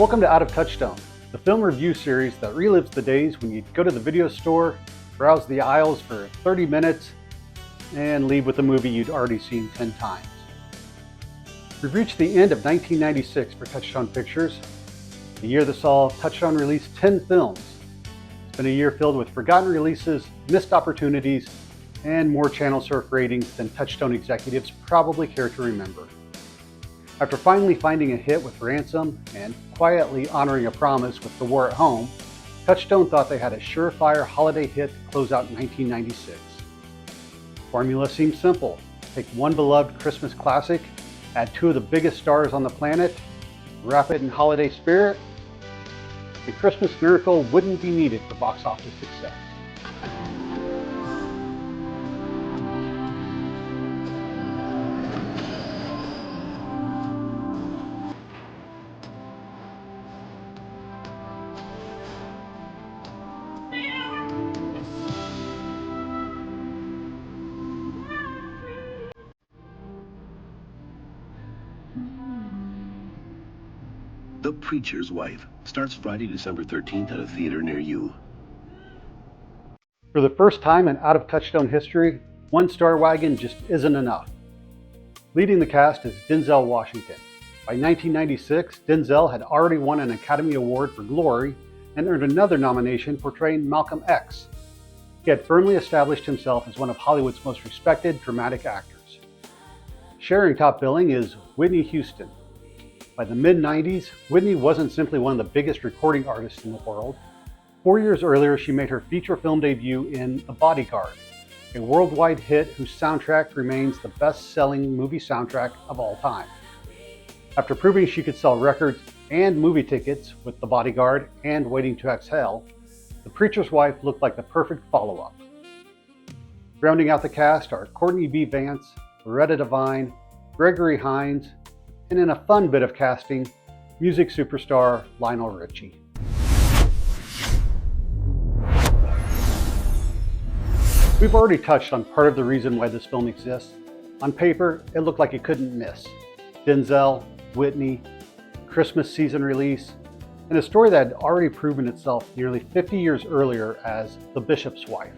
Welcome to Out of Touchstone, the film review series that relives the days when you'd go to the video store, browse the aisles for 30 minutes, and leave with a movie you'd already seen 10 times. We've reached the end of 1996 for Touchstone Pictures, the year that saw Touchstone release 10 films. It's been a year filled with forgotten releases, missed opportunities, and more channel surf ratings than Touchstone executives probably care to remember. After finally finding a hit with Ransom and quietly honoring a promise with The War at Home, Touchstone thought they had a surefire holiday hit to close out 1996. Formula seemed simple. Take one beloved Christmas classic, add two of the biggest stars on the planet, wrap it in holiday spirit, the Christmas miracle wouldn't be needed for box office success. The Preacher's Wife starts Friday, December 13th at a theater near you. For the first time in Out of Touchstone history, one star wagon just isn't enough. Leading the cast is Denzel Washington. By 1996, Denzel had already won an Academy Award for Glory and earned another nomination portraying Malcolm X. He had firmly established himself as one of Hollywood's most respected dramatic actors. Sharing top billing is Whitney Houston. By the mid-90s, Whitney wasn't simply one of the biggest recording artists in the world. 4 years earlier, she made her feature film debut in The Bodyguard, a worldwide hit whose soundtrack remains the best-selling movie soundtrack of all time. After proving she could sell records and movie tickets with The Bodyguard and Waiting to Exhale, The Preacher's Wife looked like the perfect follow-up. Rounding out the cast are Courtney B. Vance, Loretta Devine, Gregory Hines, and in a fun bit of casting, music superstar Lionel Richie. We've already touched on part of the reason why this film exists. On paper, it looked like it couldn't miss. Denzel, Whitney, Christmas season release, and a story that had already proven itself nearly 50 years earlier as The Bishop's Wife.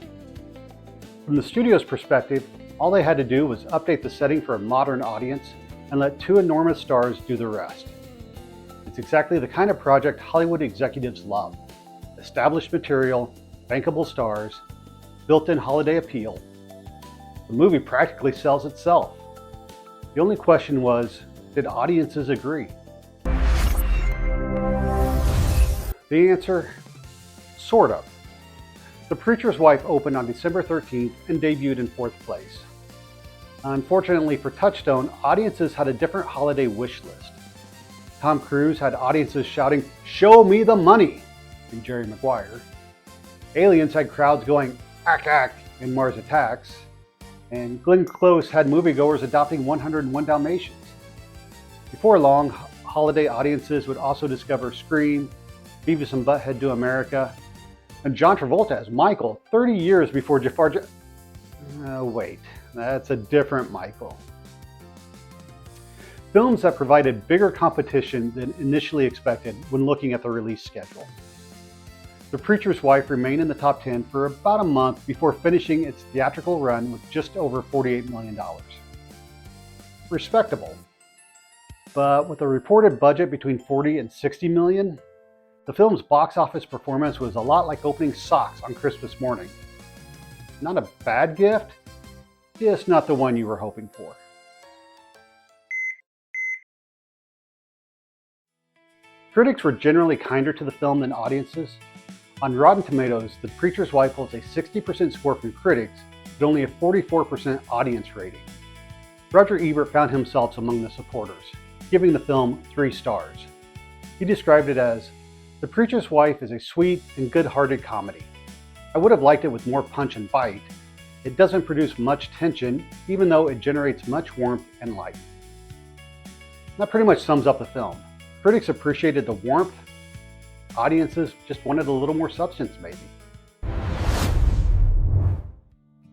From the studio's perspective, all they had to do was update the setting for a modern audience and let two enormous stars do the rest. It's exactly the kind of project Hollywood executives love. Established material, bankable stars, built-in holiday appeal. The movie practically sells itself. The only question was, did audiences agree? The answer, sort of. The Preacher's Wife opened on December 13th and debuted in 4th place. Unfortunately for Touchstone, audiences had a different holiday wish list. Tom Cruise had audiences shouting, "Show me the money!" in Jerry Maguire. Aliens had crowds going, "Ack, ack," in Mars Attacks. And Glenn Close had moviegoers adopting 101 Dalmatians. Before long, holiday audiences would also discover Scream, Beavis and Butthead Do America, and John Travolta as Michael 30 years before Jafar wait, that's a different Michael. Films that provided bigger competition than initially expected when looking at the release schedule. The Preacher's Wife remained in the top 10 for about a month before finishing its theatrical run with just over $48 million. Respectable. But with a reported budget between $40 and $60 million, the film's box office performance was a lot like opening socks on Christmas morning. Not a bad gift, just not the one you were hoping for. Critics were generally kinder to the film than audiences. On Rotten Tomatoes, The Preacher's Wife holds a 60% score from critics, but only a 44% audience rating. Roger Ebert found himself among the supporters, giving the film 3 stars. He described it as, "The Preacher's Wife is a sweet and good-hearted comedy. I would have liked it with more punch and bite. It doesn't produce much tension, even though it generates much warmth and light." That pretty much sums up the film. Critics appreciated the warmth. Audiences just wanted a little more substance, maybe.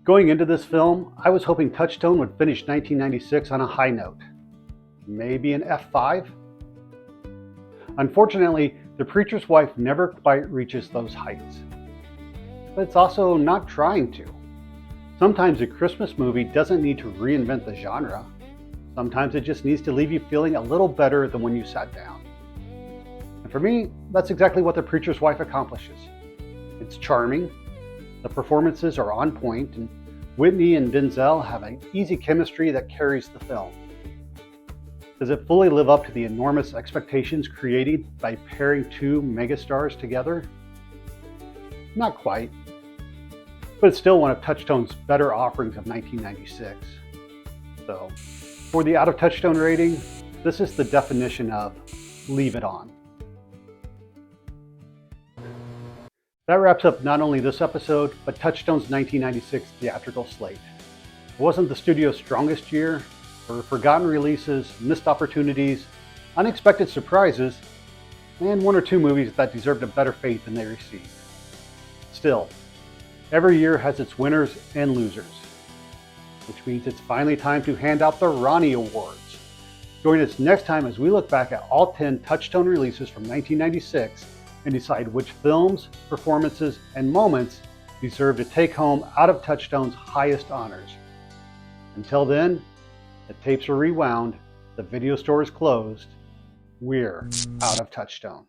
Going into this film, I was hoping Touchstone would finish 1996 on a high note. Maybe an F5? Unfortunately, The Preacher's Wife never quite reaches those heights. But it's also not trying to. Sometimes a Christmas movie doesn't need to reinvent the genre. Sometimes it just needs to leave you feeling a little better than when you sat down. And for me, that's exactly what The Preacher's Wife accomplishes. It's charming, the performances are on point, and Whitney and Denzel have an easy chemistry that carries the film. Does it fully live up to the enormous expectations created by pairing two megastars together? Not quite, but it's still one of Touchstone's better offerings of 1996. So, for the Out of Touchstone rating, this is the definition of leave it on. That wraps up not only this episode, but Touchstone's 1996 theatrical slate. It wasn't the studio's strongest year. There were forgotten releases, missed opportunities, unexpected surprises, and one or two movies that deserved a better fate than they received. Still, every year has its winners and losers, which means it's finally time to hand out the Ronnie Awards. Join us next time as we look back at all 10 Touchstone releases from 1996 and decide which films, performances, and moments deserve to take home Out of Touchstone's highest honors. Until then, the tapes are rewound, the video store is closed, we're out of Touchstone.